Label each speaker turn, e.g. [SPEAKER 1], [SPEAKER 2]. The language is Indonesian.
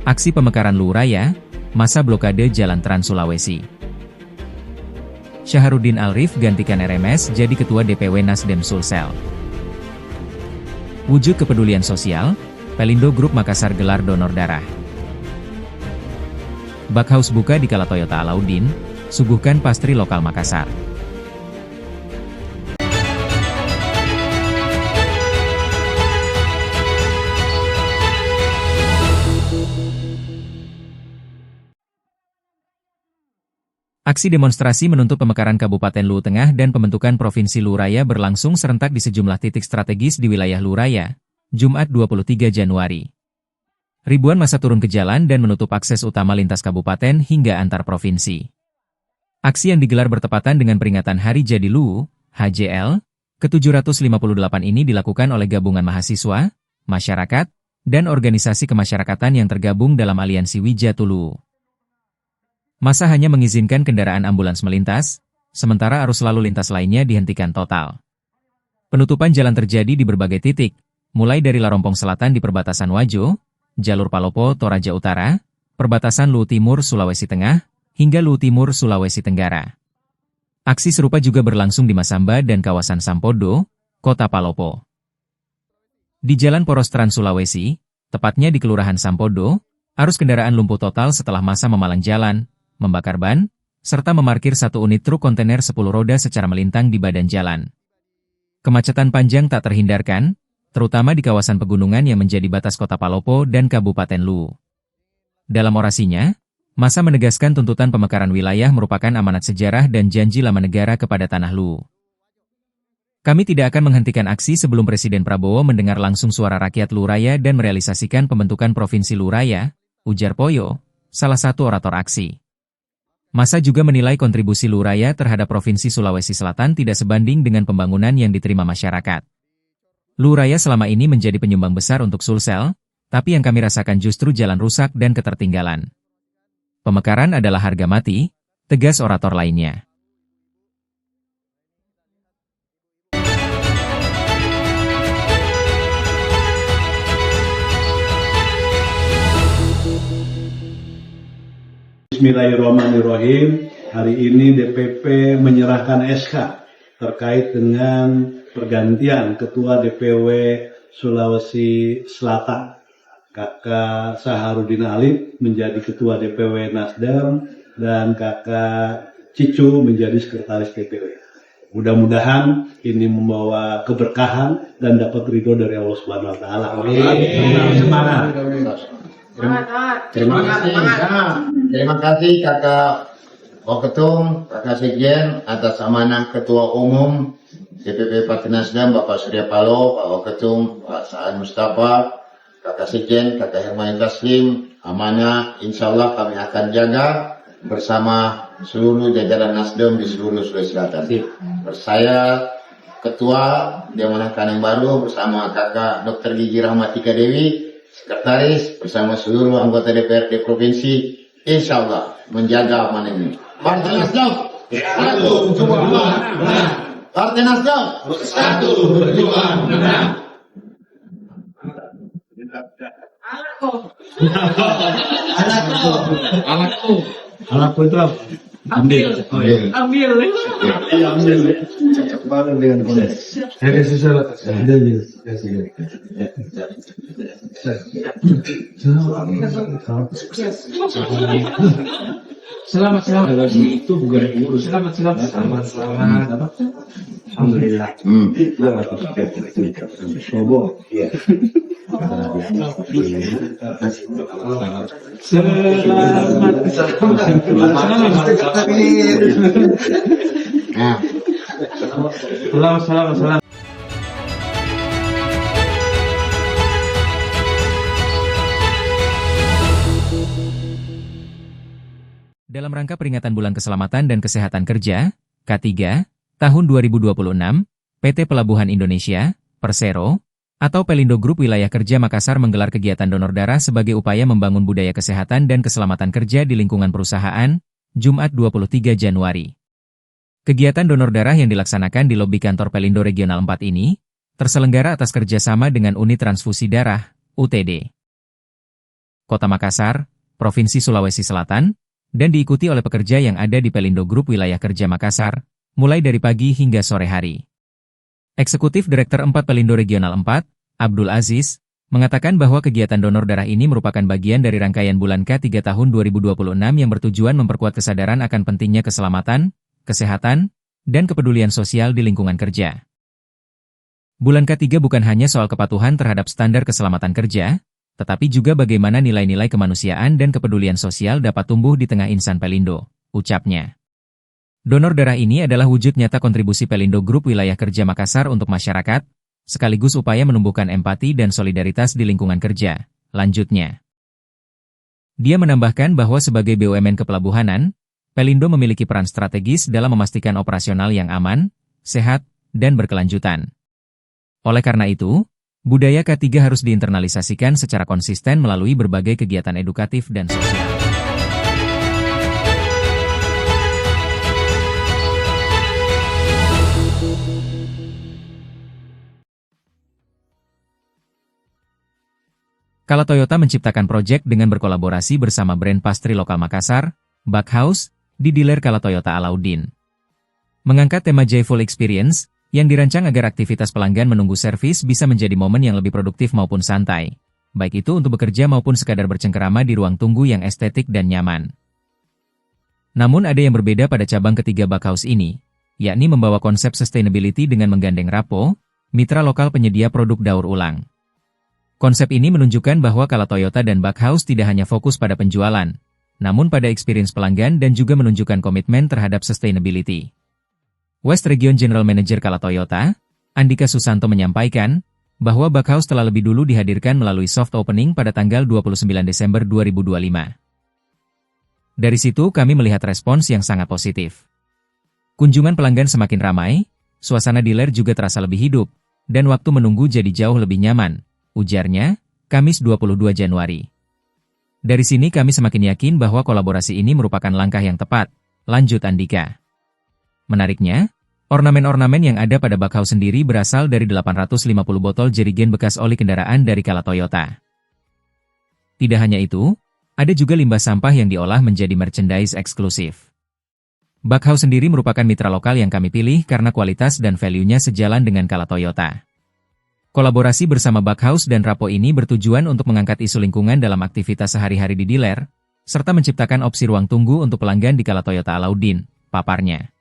[SPEAKER 1] Aksi pemekaran Luwu Raya, masa blokade Jalan Trans Sulawesi. Syahrudin Alrif gantikan RMS jadi Ketua DPW Nasdem Sulsel. Wujud kepedulian sosial, Pelindo Group Makassar gelar donor darah. Bakhaus buka di kala Toyota Alauddin, suguhkan pastry lokal Makassar. Aksi demonstrasi menuntut pemekaran Kabupaten Luwu Tengah dan pembentukan Provinsi Luwu Raya berlangsung serentak di sejumlah titik strategis di wilayah Luwu Raya, Jumat 23 Januari. Ribuan massa turun ke jalan dan menutup akses utama lintas kabupaten hingga antar provinsi. Aksi yang digelar bertepatan dengan peringatan Hari Jadi Luwu, HJL, ke-758 ini dilakukan oleh gabungan mahasiswa, masyarakat, dan organisasi kemasyarakatan yang tergabung dalam Aliansi Wijatu Luwu. Massa hanya mengizinkan kendaraan ambulans melintas, sementara arus lalu lintas lainnya dihentikan total. Penutupan jalan terjadi di berbagai titik, mulai dari Larompong Selatan di perbatasan Wajo, jalur Palopo Toraja Utara, perbatasan Luwu Timur Sulawesi Tengah, hingga Luwu Timur Sulawesi Tenggara. Aksi serupa juga berlangsung di Masamba dan kawasan Sampodo, Kota Palopo. Di Jalan Poros Trans Sulawesi, tepatnya di Kelurahan Sampodo, arus kendaraan lumpuh total setelah massa memalang jalan, membakar ban, serta memarkir satu unit truk kontainer 10 roda secara melintang di badan jalan. Kemacetan panjang tak terhindarkan, terutama di kawasan pegunungan yang menjadi batas Kota Palopo dan Kabupaten Luwu. Dalam orasinya, massa menegaskan tuntutan pemekaran wilayah merupakan amanat sejarah dan janji lama negara kepada tanah Luwu. Kami tidak akan menghentikan aksi sebelum Presiden Prabowo mendengar langsung suara rakyat Luwu Raya dan merealisasikan pembentukan Provinsi Luwu Raya, ujar Poyo, salah satu orator aksi. Massa juga menilai kontribusi Luwu Raya terhadap Provinsi Sulawesi Selatan tidak sebanding dengan pembangunan yang diterima masyarakat. Luwu Raya selama ini menjadi penyumbang besar untuk Sulsel, tapi yang kami rasakan justru jalan rusak dan ketertinggalan. Pemekaran adalah harga mati, tegas orator lainnya.
[SPEAKER 2] Bismillahirrahmanirrahim. Hari ini DPP menyerahkan SK terkait dengan pergantian Ketua DPW Sulawesi Selatan. Kakak Syahrudin Alrif menjadi Ketua DPW Nasdem dan Kakak Cicu menjadi Sekretaris DPW. Mudah-mudahan ini membawa keberkahan dan dapat ridho dari Allah Subhanahu wa taala. Semangat.
[SPEAKER 3] Terima kasih Kakak Waketum, Kakak Sekjen atas amanah Ketua Umum DPP Partai Nasdem Bapak Surya Paloh, Pak Waketum, Pak Sa'ad Mustafa, Kakak Sekjen, Kakak Hermain Taslim. Amanah insya Allah kami akan jaga bersama seluruh jajaran Nasdem di seluruh Sulawesi Selatan. Saya Ketua diamanahkan yang baru bersama Kakak Dr. Gigi Rahmatika Dewi, Sekretaris bersama seluruh anggota DPRD Provinsi, insya Allah menjaga amanah ini. Partai Nasdem, satu, dua, menang. Partai Nasdem, satu, dua, menang.
[SPEAKER 2] Anakku itu apa? Ambil. Cocok banget dengan kondisi.
[SPEAKER 4] Selamat. Itu bukan urus. Selamat. Alhamdulillah.
[SPEAKER 2] Sobo. Iya.
[SPEAKER 4] Selamat.
[SPEAKER 1] Dalam rangka peringatan Bulan Keselamatan dan Kesehatan Kerja, K3, tahun 2026, PT Pelabuhan Indonesia, Persero, atau Pelindo Group Wilayah Kerja Makassar menggelar kegiatan donor darah sebagai upaya membangun budaya kesehatan dan keselamatan kerja di lingkungan perusahaan, Jumat 23 Januari. Kegiatan donor darah yang dilaksanakan di lobi kantor Pelindo Regional 4 ini, terselenggara atas kerjasama dengan Unit Transfusi Darah, UTD. Kota Makassar, Provinsi Sulawesi Selatan, dan diikuti oleh pekerja yang ada di Pelindo Group Wilayah Kerja Makassar, mulai dari pagi hingga sore hari. Eksekutif Direktur 4 Pelindo Regional 4, Abdul Aziz, mengatakan bahwa kegiatan donor darah ini merupakan bagian dari rangkaian Bulan K3 tahun 2026 yang bertujuan memperkuat kesadaran akan pentingnya keselamatan, kesehatan, dan kepedulian sosial di lingkungan kerja. Bulan K3 bukan hanya soal kepatuhan terhadap standar keselamatan kerja, tetapi juga bagaimana nilai-nilai kemanusiaan dan kepedulian sosial dapat tumbuh di tengah insan Pelindo, ucapnya. Donor darah ini adalah wujud nyata kontribusi Pelindo Group Wilayah Kerja Makassar untuk masyarakat, sekaligus upaya menumbuhkan empati dan solidaritas di lingkungan kerja, lanjutnya. Dia menambahkan bahwa sebagai BUMN kepelabuhanan, Pelindo memiliki peran strategis dalam memastikan operasional yang aman, sehat, dan berkelanjutan. Oleh karena itu, budaya K3 harus diinternalisasikan secara konsisten melalui berbagai kegiatan edukatif dan sosial. Kala Toyota menciptakan proyek dengan berkolaborasi bersama brand pastry lokal Makassar, Backhouse, di dealer Kala Toyota Alauddin. Mengangkat tema Joyful Experience, yang dirancang agar aktivitas pelanggan menunggu servis bisa menjadi momen yang lebih produktif maupun santai, baik itu untuk bekerja maupun sekadar bercengkerama di ruang tunggu yang estetik dan nyaman. Namun ada yang berbeda pada cabang ketiga Backhouse ini, yakni membawa konsep sustainability dengan menggandeng Rapo, mitra lokal penyedia produk daur ulang. Konsep ini menunjukkan bahwa Kala Toyota dan Backhouse tidak hanya fokus pada penjualan, namun pada experience pelanggan dan juga menunjukkan komitmen terhadap sustainability. West Region General Manager Kala Toyota, Andika Susanto menyampaikan, bahwa Backhouse telah lebih dulu dihadirkan melalui soft opening pada tanggal 29 Desember 2025. Dari situ kami melihat respons yang sangat positif. Kunjungan pelanggan semakin ramai, suasana dealer juga terasa lebih hidup, dan waktu menunggu jadi jauh lebih nyaman, ujarnya, Kamis 22 Januari. Dari sini kami semakin yakin bahwa kolaborasi ini merupakan langkah yang tepat, lanjut Andika. Menariknya, ornamen-ornamen yang ada pada Backhouse sendiri berasal dari 850 botol jerigen bekas oli kendaraan dari Kala Toyota. Tidak hanya itu, ada juga limbah sampah yang diolah menjadi merchandise eksklusif. Backhouse sendiri merupakan mitra lokal yang kami pilih karena kualitas dan value-nya sejalan dengan Kala Toyota. Kolaborasi bersama Backhouse dan Rapo ini bertujuan untuk mengangkat isu lingkungan dalam aktivitas sehari-hari di dealer, serta menciptakan opsi ruang tunggu untuk pelanggan di Kala Toyota Alauddin, paparnya.